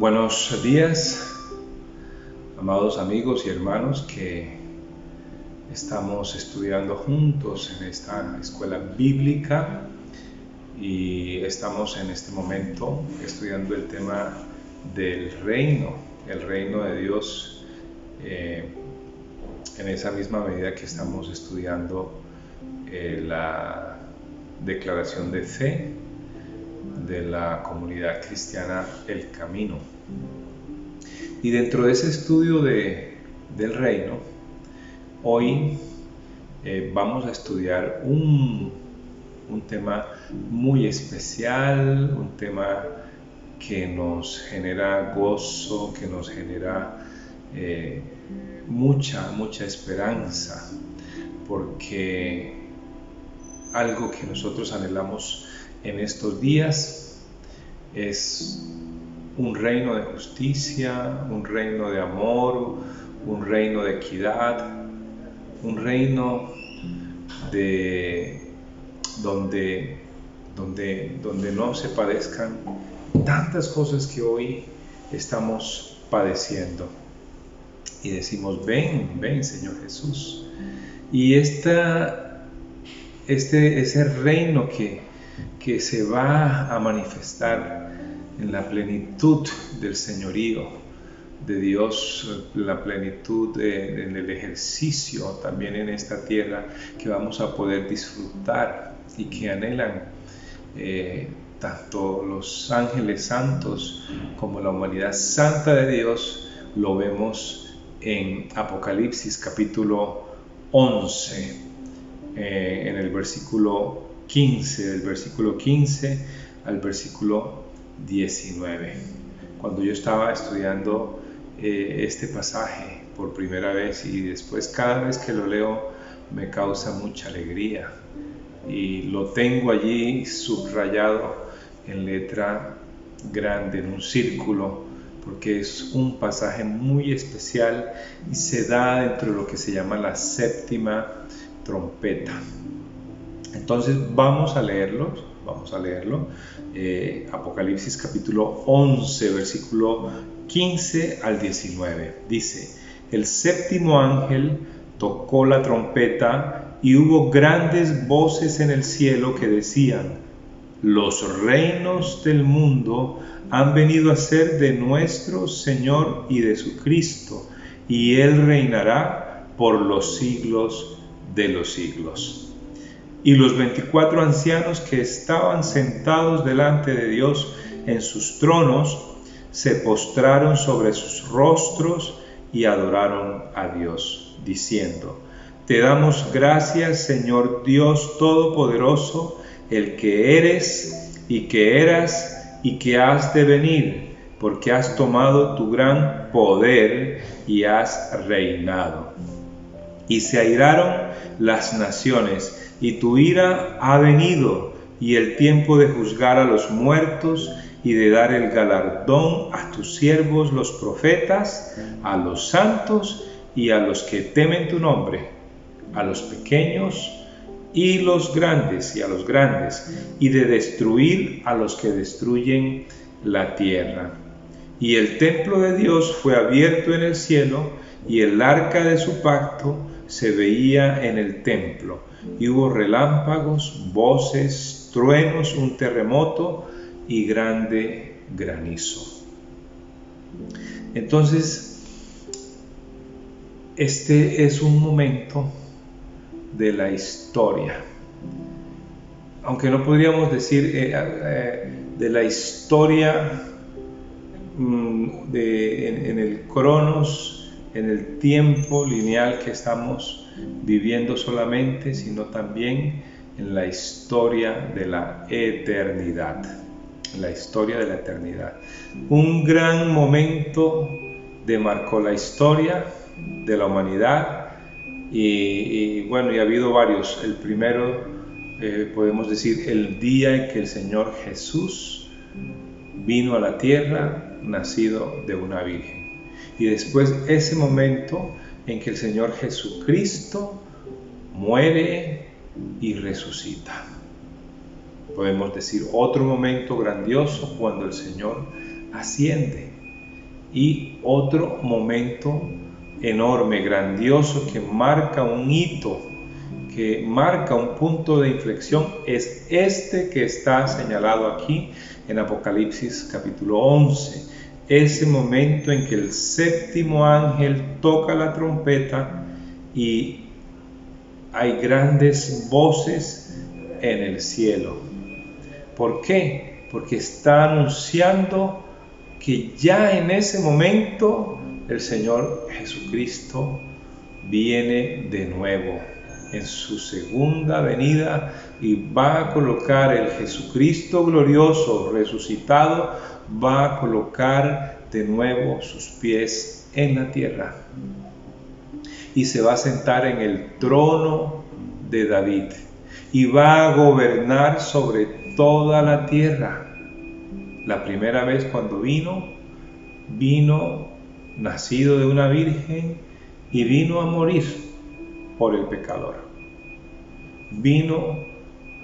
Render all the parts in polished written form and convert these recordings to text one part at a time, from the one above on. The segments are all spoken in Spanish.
Buenos días, amados amigos y hermanos que estamos estudiando juntos en esta escuela bíblica y estamos en este momento estudiando el tema del reino, el reino de Dios, en esa misma medida que estamos estudiando la declaración de fe de la comunidad cristiana El Camino. Y dentro de ese estudio del reino, hoy vamos a estudiar un tema muy especial, un tema que nos genera gozo, que nos genera mucha esperanza, porque algo que nosotros anhelamos en estos días es un reino de justicia, un reino de amor, un reino de equidad, un reino donde no se padezcan tantas cosas que hoy estamos padeciendo. Y decimos, ven Señor Jesús. Y ese reino que se va a manifestar en la plenitud del señorío de Dios, la plenitud en el ejercicio también en esta tierra que vamos a poder disfrutar y que anhelan tanto los ángeles santos como la humanidad santa de Dios. Lo vemos en Apocalipsis capítulo 11, en el versículo 15, del versículo 15 al versículo 19. Cuando yo estaba estudiando este pasaje por primera vez y después cada vez que lo leo me causa mucha alegría y lo tengo allí subrayado en letra grande, en un círculo, porque es un pasaje muy especial y se da dentro de lo que se llama la séptima trompeta. Entonces vamos a leerlo, Apocalipsis capítulo 11, versículo 15 al 19. Dice: el séptimo ángel tocó la trompeta y hubo grandes voces en el cielo que decían: los reinos del mundo han venido a ser de nuestro Señor y de su Cristo, y Él reinará por los siglos de los siglos. Y los 24 ancianos que estaban sentados delante de Dios en sus tronos se postraron sobre sus rostros y adoraron a Dios, diciendo: te damos gracias, Señor Dios Todopoderoso, el que eres y que eras y que has de venir, porque has tomado tu gran poder y has reinado. Y se airaron las naciones, y tu ira ha venido, y el tiempo de juzgar a los muertos y de dar el galardón a tus siervos los profetas, a los santos y a los que temen tu nombre, a los pequeños y a los grandes, y de destruir a los que destruyen la tierra. Y el templo de Dios fue abierto en el cielo, y el arca de su pacto se veía en el templo, y hubo relámpagos, voces, truenos, un terremoto y grande granizo. Entonces, este es un momento de la historia, aunque no podríamos decir de la historia en el cronos, en el tiempo lineal que estamos viviendo solamente, sino también en la historia de la eternidad. Un gran momento demarcó la historia de la humanidad y ha habido varios. El primero, podemos decir, el día en que el Señor Jesús vino a la tierra, nacido de una virgen. Y después ese momento en que el Señor Jesucristo muere y resucita. Podemos decir otro momento grandioso cuando el Señor asciende Y otro momento enorme, grandioso, que marca un hito, que marca un punto de inflexión, es este que está señalado aquí en Apocalipsis capítulo 11. Ese momento en que el séptimo ángel toca la trompeta y hay grandes voces en el cielo. ¿Por qué? Porque está anunciando que ya en ese momento el Señor Jesucristo viene de nuevo en su segunda venida y va a colocar el Jesucristo glorioso resucitado, va a colocar de nuevo sus pies en la tierra y se va a sentar en el trono de David y va a gobernar sobre toda la tierra. La primera vez cuando vino nacido de una virgen y vino a morir por el pecador. Vino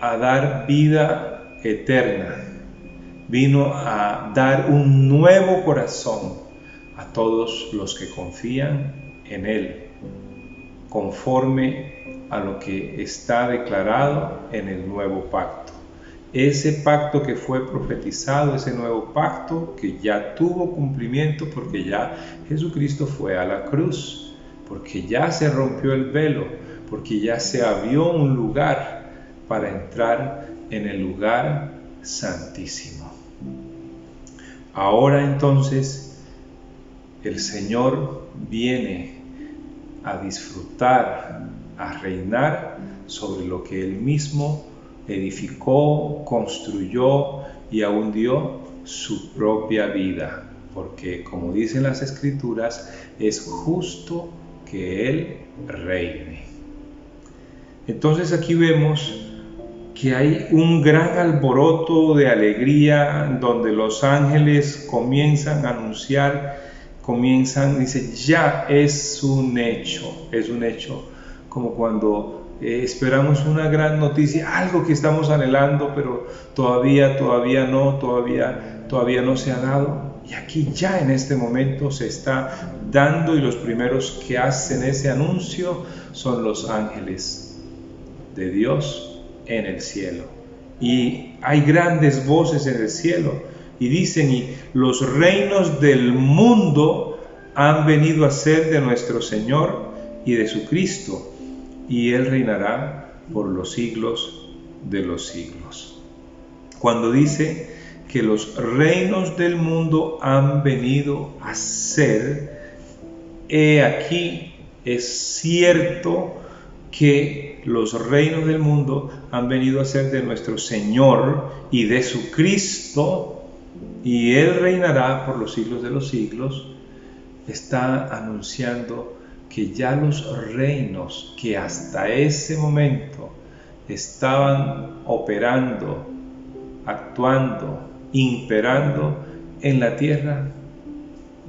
a dar vida eterna. Vino a dar un nuevo corazón a todos los que confían en Él, conforme a lo que está declarado en el nuevo pacto. Ese pacto que fue profetizado, ese nuevo pacto que ya tuvo cumplimiento porque ya Jesucristo fue a la cruz, porque ya se rompió el velo, porque ya se abrió un lugar para entrar en el lugar santísimo. Ahora entonces el Señor viene a disfrutar, a reinar sobre lo que Él mismo edificó, construyó y aún dio su propia vida, porque como dicen las Escrituras, es justo que Él reine. Entonces aquí vemos que hay un gran alboroto de alegría donde los ángeles comienzan a anunciar, dice, ya es un hecho como cuando esperamos una gran noticia, algo que estamos anhelando, pero todavía no se ha dado. Y aquí ya en este momento se está dando y los primeros que hacen ese anuncio son los ángeles de Dios en el cielo. Y hay grandes voces en el cielo y dicen, y los reinos del mundo han venido a ser de nuestro Señor y de su Cristo, y Él reinará por los siglos de los siglos. Cuando dice que los reinos del mundo han venido a ser, he aquí, es cierto que los reinos del mundo han venido a ser de nuestro Señor y de su Cristo, y Él reinará por los siglos de los siglos. Está anunciando que ya los reinos que hasta ese momento estaban operando, actuando, imperando en la tierra,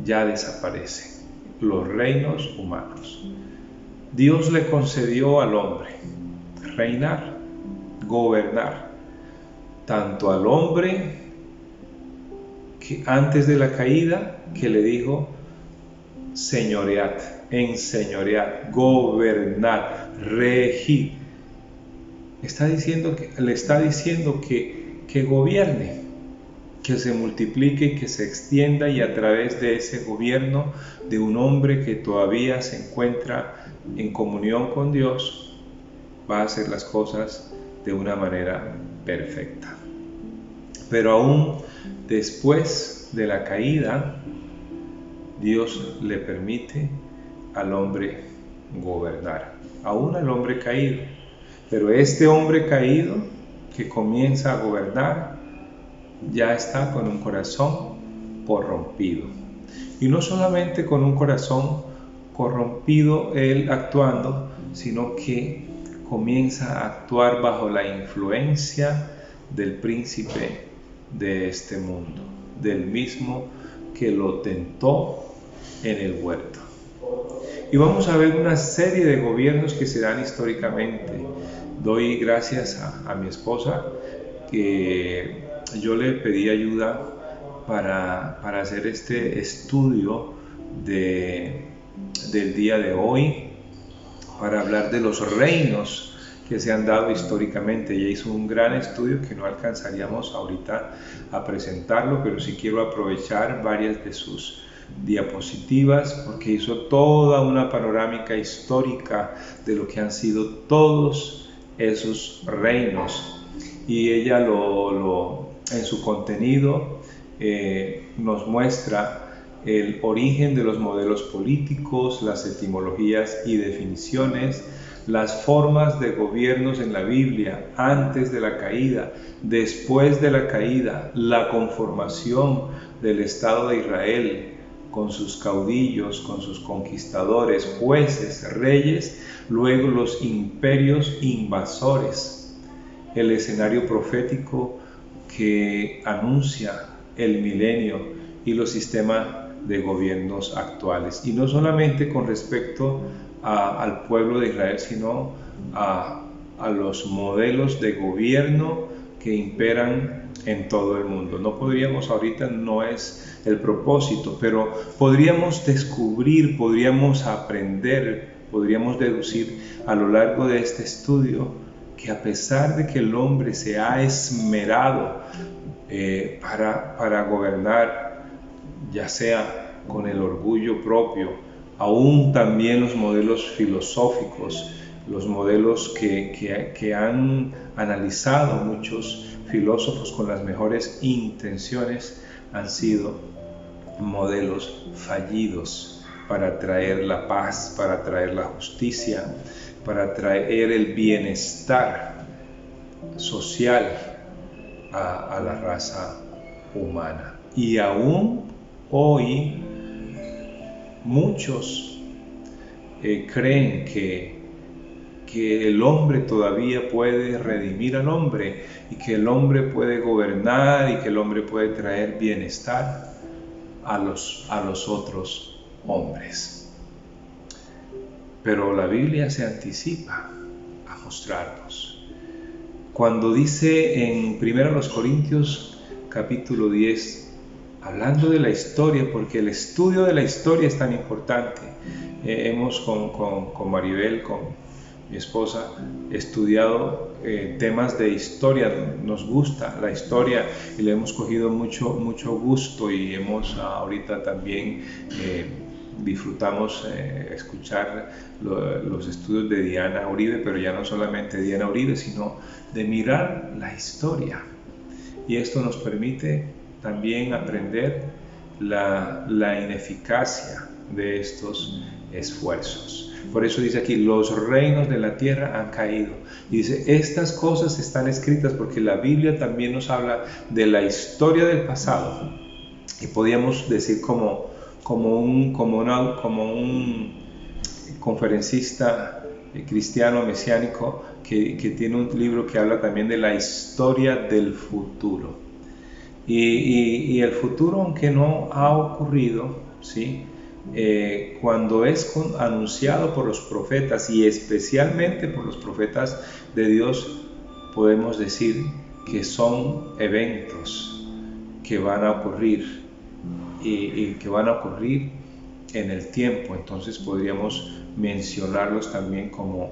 ya desaparecen. Los reinos humanos. Dios le concedió al hombre reinar, gobernar, tanto al hombre que antes de la caída, que le dijo señoread, enseñoread, gobernad, regid. Le está diciendo que gobierne, que se multiplique, que se extienda, y a través de ese gobierno de un hombre que todavía se encuentra en comunión con Dios, va a hacer las cosas de una manera perfecta. Pero aún después de la caída, Dios le permite al hombre gobernar, aún al hombre caído. Pero este hombre caído que comienza a gobernar ya está con un corazón corrompido. Y no solamente con un corazón corrompido él actuando, sino que comienza a actuar bajo la influencia del príncipe de este mundo, del mismo que lo tentó en el huerto. Y vamos a ver una serie de gobiernos que se dan históricamente. Doy gracias a mi esposa, que yo le pedí ayuda para hacer este estudio del día de hoy, para hablar de los reinos que se han dado históricamente. Ella hizo un gran estudio que no alcanzaríamos ahorita a presentarlo, pero sí quiero aprovechar varias de sus diapositivas porque hizo toda una panorámica histórica de lo que han sido todos esos reinos, y ella en su contenido nos muestra el origen de los modelos políticos, las etimologías y definiciones, las formas de gobiernos en la Biblia antes de la caída, después de la caída, la conformación del Estado de Israel con sus caudillos, con sus conquistadores, jueces, reyes, luego los imperios invasores, el escenario profético que anuncia el milenio y los sistemas de gobiernos actuales, y no solamente con respecto al pueblo de Israel, sino a los modelos de gobierno que imperan en todo el mundo. No podríamos ahorita, no es el propósito, pero podríamos descubrir, podríamos aprender, podríamos deducir a lo largo de este estudio que a pesar de que el hombre se ha esmerado para gobernar, ya sea con el orgullo propio, aún también los modelos filosóficos, los modelos que han analizado muchos filósofos con las mejores intenciones, han sido modelos fallidos para traer la paz, para traer la justicia, para traer el bienestar social a la raza humana. Y aún hoy muchos creen que el hombre todavía puede redimir al hombre, y que el hombre puede gobernar, y que el hombre puede traer bienestar a los otros hombres. Pero la Biblia se anticipa a mostrarnos. Cuando dice en 1 Corintios capítulo 10, hablando de la historia, porque el estudio de la historia es tan importante. Hemos con Maribel, con mi esposa, estudiado temas de historia. Nos gusta la historia y le hemos cogido mucho gusto, y ahorita también disfrutamos escuchar los estudios de Diana Uribe, pero ya no solamente Diana Uribe, sino de mirar la historia. Y esto nos permite también aprender la ineficacia de estos esfuerzos. Por eso dice aquí, los reinos de la tierra han caído. Y dice, estas cosas están escritas porque la Biblia también nos habla de la historia del pasado. Y podríamos decir como un conferencista cristiano mesiánico que tiene un libro que habla también de la historia del futuro. Y el futuro, aunque no ha ocurrido, ¿sí? Cuando es anunciado por los profetas, y especialmente por los profetas de Dios, podemos decir que son eventos que van a ocurrir y que van a ocurrir en el tiempo. Entonces podríamos mencionarlos también como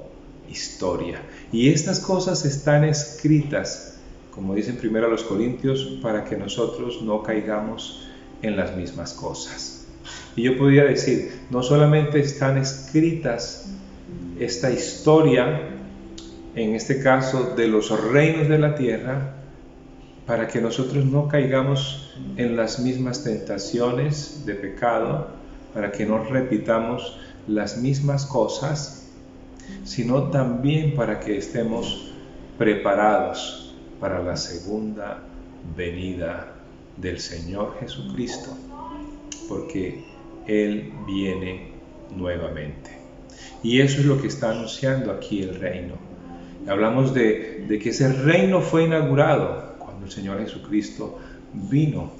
historia. Y estas cosas están escritas, como dicen 1 Corintios, para que nosotros no caigamos en las mismas cosas. Y yo podría decir, no solamente están escritas esta historia, en este caso de los reinos de la tierra, para que nosotros no caigamos en las mismas tentaciones de pecado, para que no repitamos las mismas cosas, sino también para que estemos preparados para la segunda venida del Señor Jesucristo, porque Él viene nuevamente. Y eso es lo que está anunciando aquí el reino. Hablamos de que ese reino fue inaugurado cuando el Señor Jesucristo vino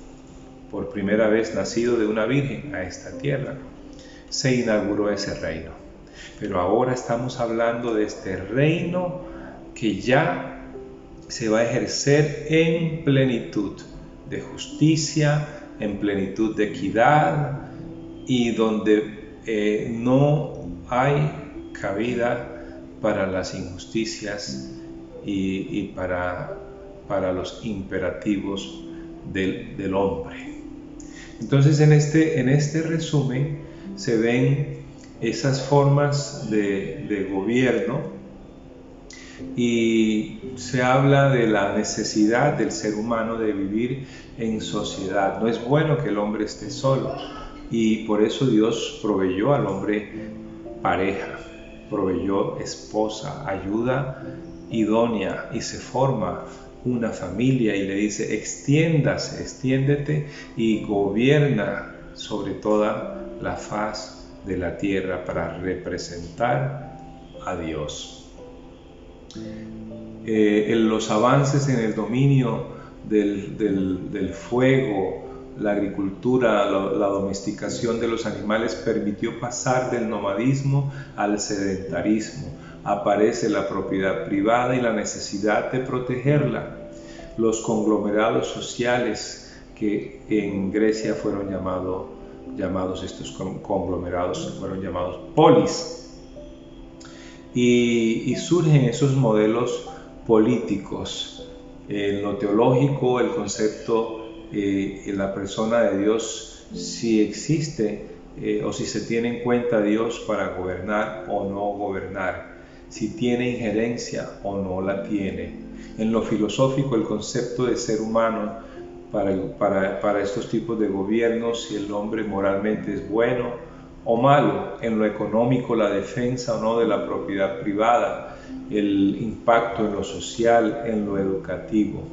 por primera vez, nacido de una virgen, a esta tierra. Se inauguró ese reino. Pero ahora estamos hablando de este reino que ya se va a ejercer en plenitud de justicia, en plenitud de equidad y donde no hay cabida para las injusticias y para los imperativos del hombre. Entonces en este resumen se ven esas formas de gobierno y se habla de la necesidad del ser humano de vivir en sociedad. No es bueno que el hombre esté solo y por eso Dios proveyó al hombre pareja, proveyó esposa, ayuda idónea y se forma una familia y le dice: extiéndase, extiéndete y gobierna sobre toda la faz de la tierra para representar a Dios. Los avances en el dominio del fuego, la agricultura, la domesticación de los animales permitió pasar del nomadismo al sedentarismo. Aparece la propiedad privada y la necesidad de protegerla. Los conglomerados sociales que en Grecia fueron llamados estos conglomerados, fueron llamados polis. Y surgen esos modelos políticos. En lo teológico, el concepto en la persona de Dios, si existe o si se tiene en cuenta a Dios para gobernar o no gobernar, si tiene injerencia o no la tiene. En lo filosófico, el concepto de ser humano para estos tipos de gobiernos, si el hombre moralmente es bueno o malo. En lo económico, la defensa o no de la propiedad privada, el impacto en lo social, en lo educativo.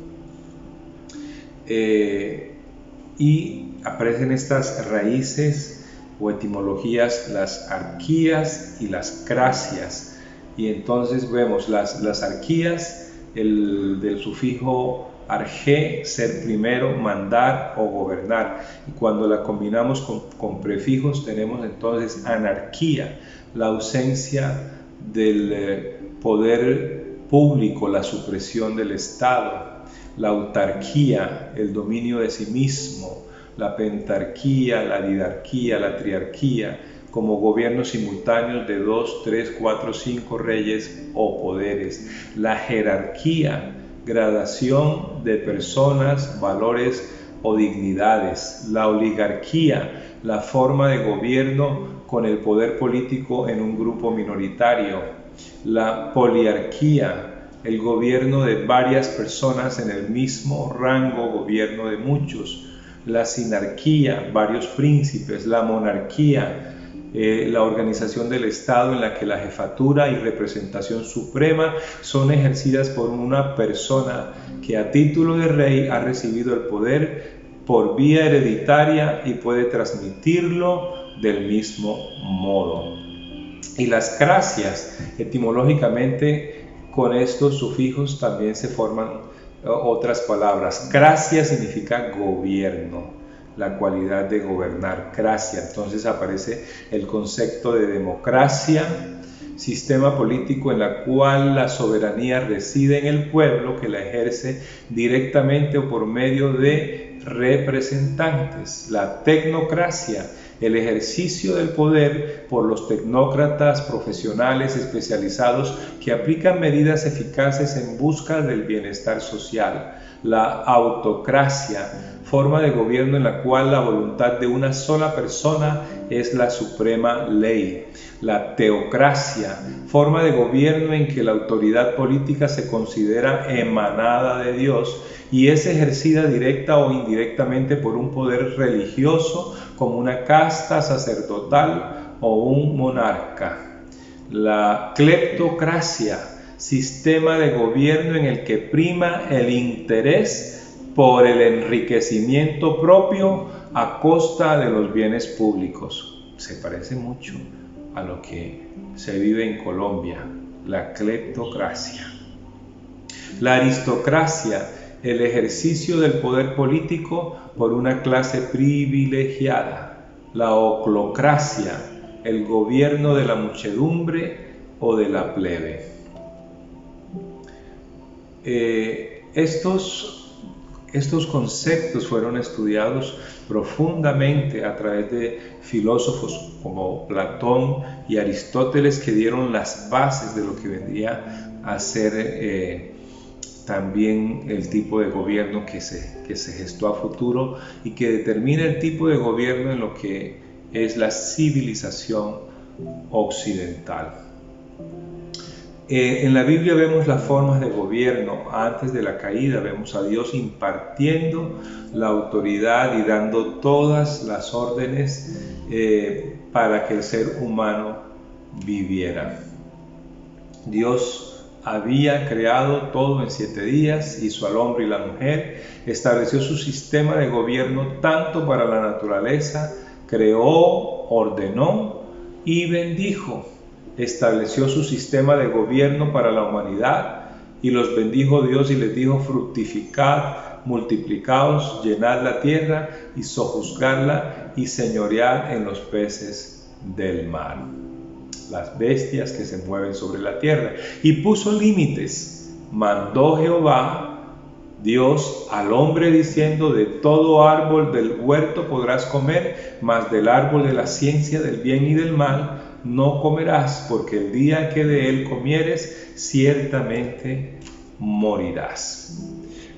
Y aparecen estas raíces o etimologías, las arquías y las cracias. Y entonces vemos las arquías, del sufijo arge, ser primero, mandar o gobernar. Y cuando la combinamos con prefijos tenemos entonces anarquía, la ausencia del poder público, la supresión del Estado. La autarquía, el dominio de sí mismo, la pentarquía, la didarquía, la triarquía, como gobiernos simultáneos de 2, 3, 4, 5 reyes o poderes. La jerarquía, gradación de personas, valores o dignidades. La oligarquía, la forma de gobierno con el poder político en un grupo minoritario. La poliarquía, el gobierno de varias personas en el mismo rango, gobierno de muchos. La sinarquía, varios príncipes. La monarquía, la organización del Estado en la que la jefatura y representación suprema son ejercidas por una persona que a título de rey ha recibido el poder por vía hereditaria y puede transmitirlo del mismo modo. Y las cracias, etimológicamente, con estos sufijos también se forman otras palabras. Cracia significa gobierno, la cualidad de gobernar, cracia. Entonces aparece el concepto de democracia, sistema político en la cual la soberanía reside en el pueblo, que la ejerce directamente o por medio de representantes. La tecnocracia, el ejercicio del poder por los tecnócratas profesionales especializados que aplican medidas eficaces en busca del bienestar social. La autocracia, forma de gobierno en la cual la voluntad de una sola persona es la suprema ley. La teocracia, forma de gobierno en que la autoridad política se considera emanada de Dios y es ejercida directa o indirectamente por un poder religioso como una casta sacerdotal o un monarca. La cleptocracia, sistema de gobierno en el que prima el interés por el enriquecimiento propio a costa de los bienes públicos. Se parece mucho a lo que se vive en Colombia, la cleptocracia. La aristocracia, el ejercicio del poder político por una clase privilegiada. La oclocracia, el gobierno de la muchedumbre o de la plebe. Estos conceptos fueron estudiados profundamente a través de filósofos como Platón y Aristóteles, que dieron las bases de lo que vendría a ser también el tipo de gobierno que se gestó a futuro y que determina el tipo de gobierno en lo que es la civilización occidental. En la Biblia vemos las formas de gobierno. Antes de la caída vemos a Dios impartiendo la autoridad y dando todas las órdenes para que el ser humano viviera. Dios había creado todo en 7 días, hizo al hombre y la mujer, estableció su sistema de gobierno tanto para la naturaleza, creó, ordenó y bendijo. Estableció su sistema de gobierno para la humanidad y los bendijo Dios y les dijo: fructificad, multiplicaos, llenad la tierra y sojuzgadla y señoread en los peces del mar, las bestias que se mueven sobre la tierra. Y puso límites. Mandó Jehová Dios al hombre diciendo: de todo árbol del huerto podrás comer, mas del árbol de la ciencia del bien y del mal no comerás, porque el día que de él comieres, ciertamente morirás.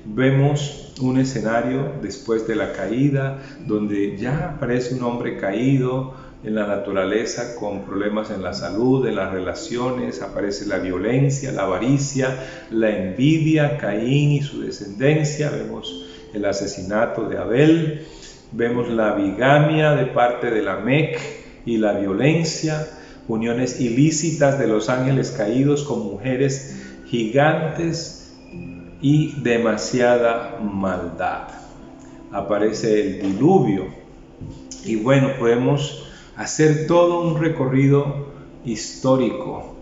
Vemos un escenario después de la caída, donde ya aparece un hombre caído en la naturaleza, con problemas en la salud, en las relaciones, aparece la violencia, la avaricia, la envidia, Caín y su descendencia, vemos el asesinato de Abel, vemos la bigamia de parte de Lamec y la violencia, uniones ilícitas de los ángeles caídos con mujeres gigantes y demasiada maldad. Aparece el diluvio y bueno, podemos hacer todo un recorrido histórico.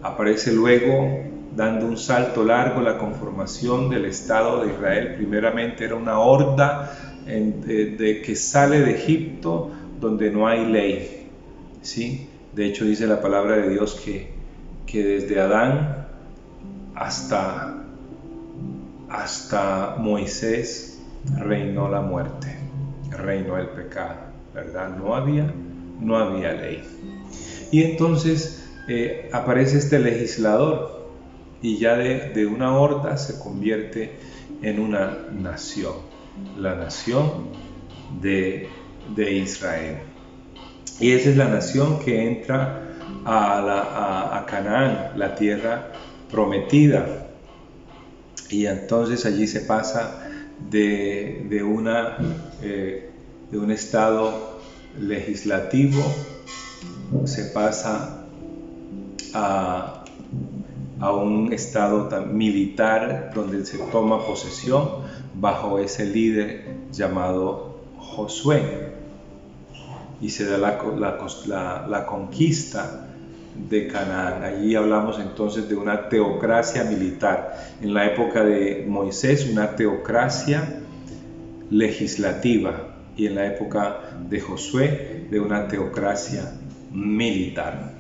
Aparece luego, dando un salto largo, la conformación del Estado de Israel. Primeramente era una horda que sale de Egipto, donde no hay ley, ¿sí? De hecho dice la palabra de Dios que desde Adán hasta Moisés reinó la muerte, reinó el pecado, ¿verdad? No había ley. Y entonces aparece este legislador y ya de una horda se convierte en una nación, la nación de Israel. Y esa es la nación que entra a Canaán, la tierra prometida. Y entonces allí se pasa de un estado legislativo, se pasa a un estado militar, donde se toma posesión bajo ese líder llamado Josué, y se da la conquista de Canaán. Allí hablamos entonces de una teocracia militar. En la época de Moisés, una teocracia legislativa, y en la época de Josué, de una teocracia militar.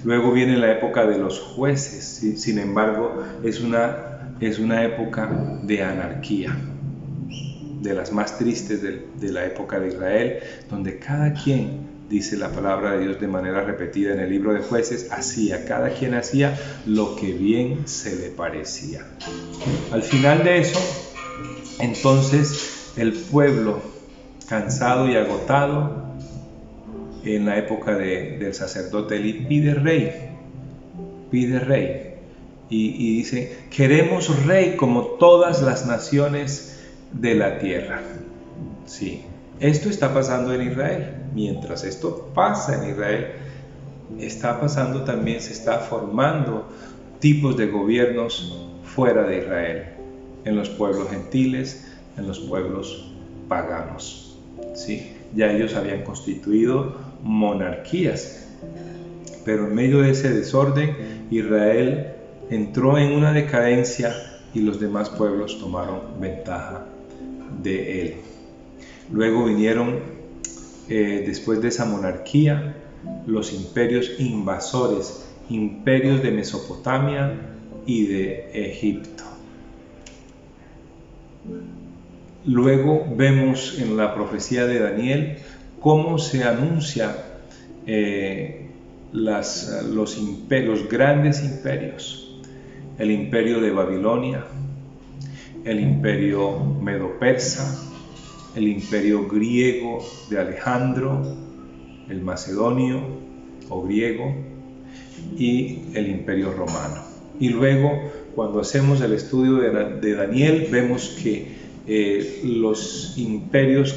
Luego viene la época de los jueces. Sin embargo, es una época de anarquía, de las más tristes de la época de Israel, donde cada quien, dice la palabra de Dios de manera repetida en el libro de Jueces, cada quien hacía lo que bien se le parecía. Al final de eso, entonces, el pueblo, cansado y agotado, en la época del sacerdote Elí, pide rey, y dice: queremos rey como todas las naciones de la tierra. Sí, esto está pasando en Israel. Mientras esto pasa en Israel, está pasando también, se está formando tipos de gobiernos fuera de Israel, en los pueblos gentiles, en los pueblos paganos. Sí, ya ellos habían constituido monarquías, pero en medio de ese desorden, Israel entró en una decadencia y los demás pueblos tomaron ventaja de él. Luego vinieron, después de esa monarquía, los imperios invasores, imperios de Mesopotamia y de Egipto. Luego vemos en la profecía de Daniel cómo se anuncia los grandes imperios: el imperio de Babilonia, el imperio medo-persa, el imperio griego de Alejandro, el macedonio o griego, y el imperio romano. Y luego, cuando hacemos el estudio de Daniel, vemos que los imperios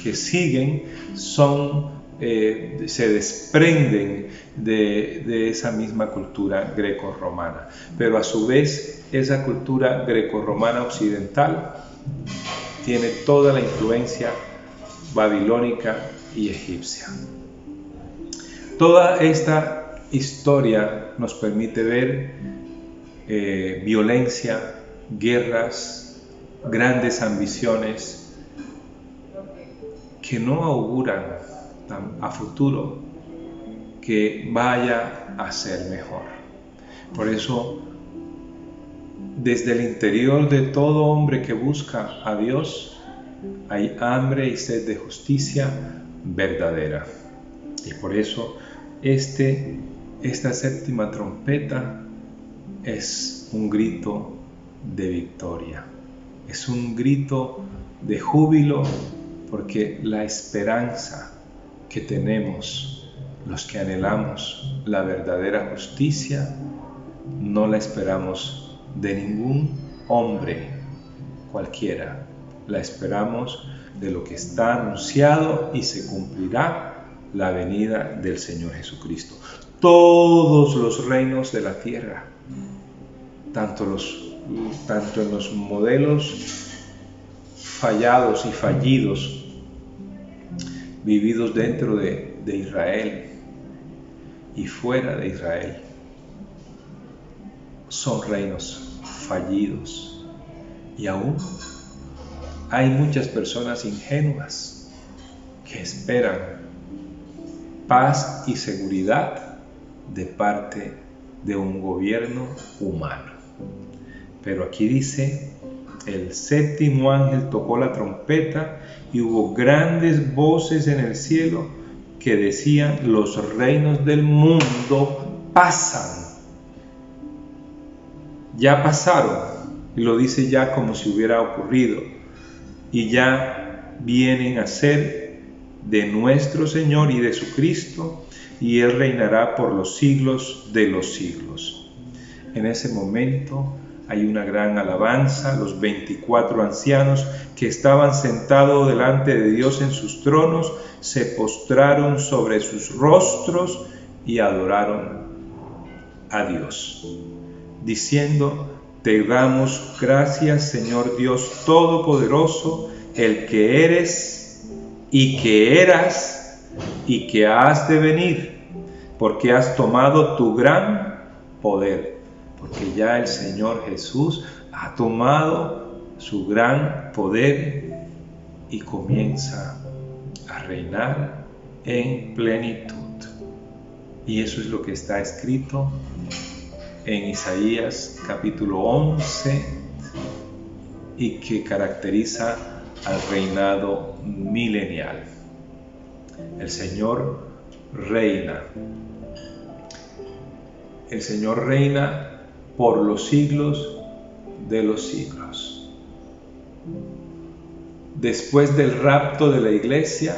que siguen se desprenden de esa misma cultura greco-romana, pero a su vez esa cultura greco-romana occidental tiene toda la influencia babilónica y egipcia. Toda esta historia nos permite ver violencia, guerras, grandes ambiciones que no auguran a futuro que vaya a ser mejor. Por eso, desde el interior de todo hombre que busca a Dios, hay hambre y sed de justicia verdadera. Y por eso esta séptima trompeta es un grito de victoria, es un grito de júbilo, porque la esperanza que tenemos los que anhelamos la verdadera justicia no la esperamos de ningún hombre cualquiera, la esperamos de lo que está anunciado y se cumplirá: la venida del Señor Jesucristo. Todos los reinos de la tierra, tanto en los modelos fallados y fallidos vividos dentro de Israel y fuera de Israel, son reinos fallidos, y aún hay muchas personas ingenuas que esperan paz y seguridad de parte de un gobierno humano. Pero aquí dice: el séptimo ángel tocó la trompeta y hubo grandes voces en el cielo que decían: los reinos del mundo pasan. Ya pasaron, y lo dice ya como si hubiera ocurrido, y ya vienen a ser de nuestro Señor y de su Cristo, y Él reinará por los siglos de los siglos. En ese momento hay una gran alabanza. Los 24 ancianos que estaban sentados delante de Dios en sus tronos se postraron sobre sus rostros y adoraron a Dios, diciendo: te damos gracias, Señor Dios Todopoderoso, el que eres y que eras y que has de venir, porque has tomado tu gran poder. Porque ya el Señor Jesús ha tomado su gran poder y comienza a reinar en plenitud. Y eso es lo que está escrito en Isaías capítulo 11 y que caracteriza al reinado milenial. El Señor reina. El Señor reina por los siglos de los siglos. Después del rapto de la iglesia,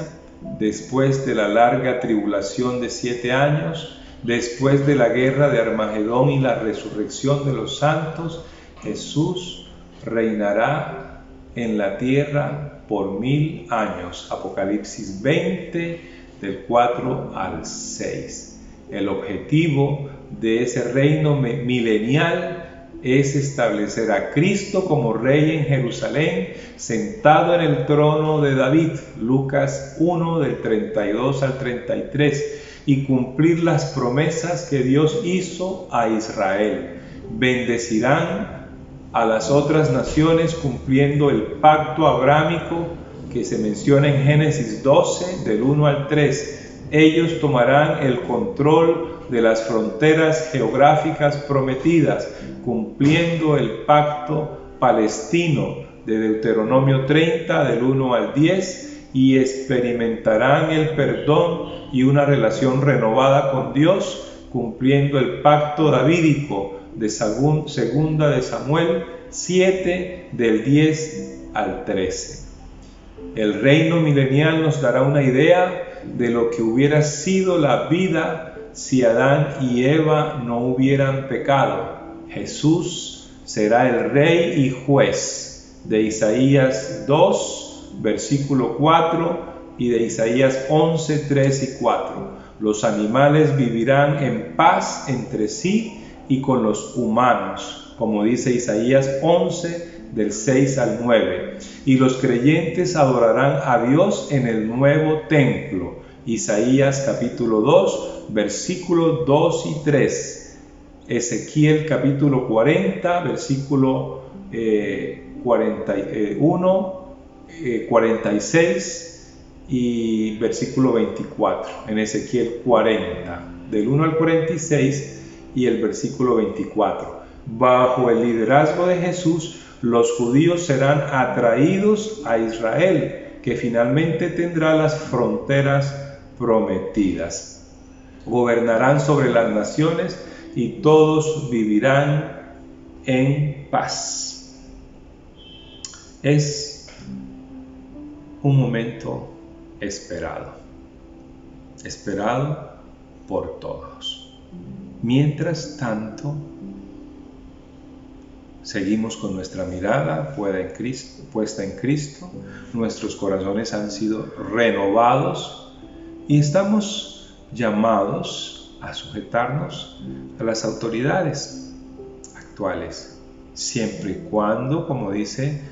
después de la larga tribulación de 7 años, después de la guerra de Armagedón y la resurrección de los santos, Jesús reinará en la tierra por 1000 años. Apocalipsis 20, del 4 al 6. El objetivo de ese reino milenial es establecer a Cristo como Rey en Jerusalén, sentado en el trono de David, Lucas 1, del 32 al 33, y cumplir las promesas que Dios hizo a Israel. Bendecirán a las otras naciones cumpliendo el pacto abrámico que se menciona en Génesis 12, del 1 al 3. Ellos tomarán el control de las fronteras geográficas prometidas, cumpliendo el pacto palestino de Deuteronomio 30, del 1 al 10, y experimentarán el perdón y una relación renovada con Dios, cumpliendo el pacto davídico de segunda de Samuel 7, del 10 al 13. El reino milenial nos dará una idea de lo que hubiera sido la vida si Adán y Eva no hubieran pecado. Jesús será el rey y juez, de Isaías 2, versículo 4, y de Isaías 11, 3 y 4. Los animales vivirán en paz entre sí y con los humanos, como dice Isaías 11, del 6 al 9. Y los creyentes adorarán a Dios en el nuevo templo. Isaías capítulo 2, versículos 2 y 3. Ezequiel capítulo 40, versículo 41, 46 y versículo 24. En Ezequiel 40, del 1 al 46 y el versículo 24. Bajo el liderazgo de Jesús, los judíos serán atraídos a Israel, que finalmente tendrá las fronteras prometidas. Gobernarán sobre las naciones y todos vivirán en paz. Es un momento esperado por todos. Mientras tanto, seguimos con nuestra mirada puesta en Cristo, nuestros corazones han sido renovados y estamos llamados a sujetarnos a las autoridades actuales, siempre y cuando, como dice,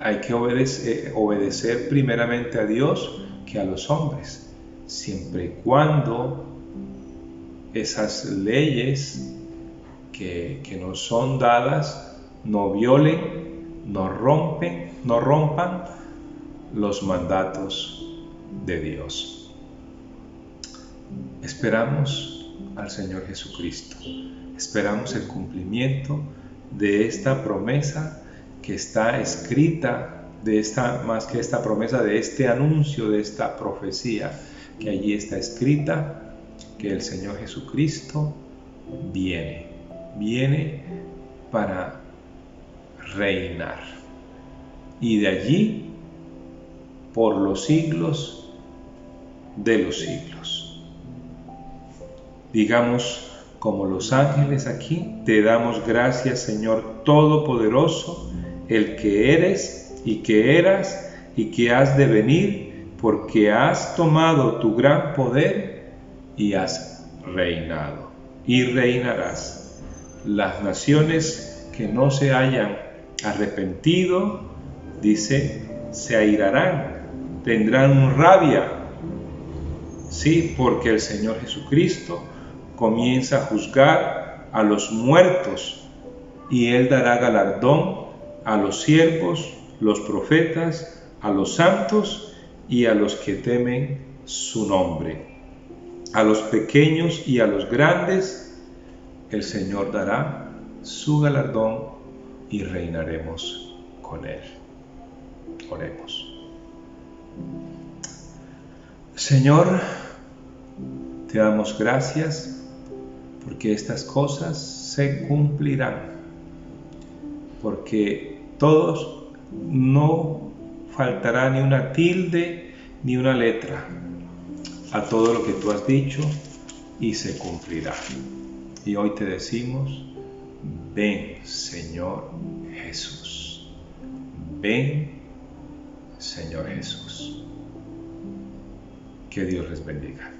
hay que obedecer primeramente a Dios que a los hombres, siempre y cuando esas leyes que nos son dadas no violen, no rompan los mandatos de Dios. Esperamos al Señor Jesucristo, esperamos el cumplimiento de esta promesa que está escrita, más que esta promesa, de este anuncio, de esta profecía que allí está escrita, que el Señor Jesucristo viene para reinar, y de allí por los siglos de los siglos. Digamos como los ángeles aquí: te damos gracias, Señor Todopoderoso, el que eres y que eras y que has de venir, porque has tomado tu gran poder y has reinado y reinarás. Las naciones que no se hayan arrepentido, dice, se airarán, tendrán rabia. Sí, porque el Señor Jesucristo comienza a juzgar a los muertos y Él dará galardón a los siervos, los profetas, a los santos y a los que temen su nombre. A los pequeños y a los grandes el Señor dará su galardón y reinaremos con Él. Oremos. Señor, te damos gracias porque estas cosas se cumplirán, porque todos no faltará ni una tilde ni una letra a todo lo que tú has dicho y se cumplirá. Y hoy te decimos: ven, Señor Jesús. Ven, Señor Jesús. Que Dios les bendiga.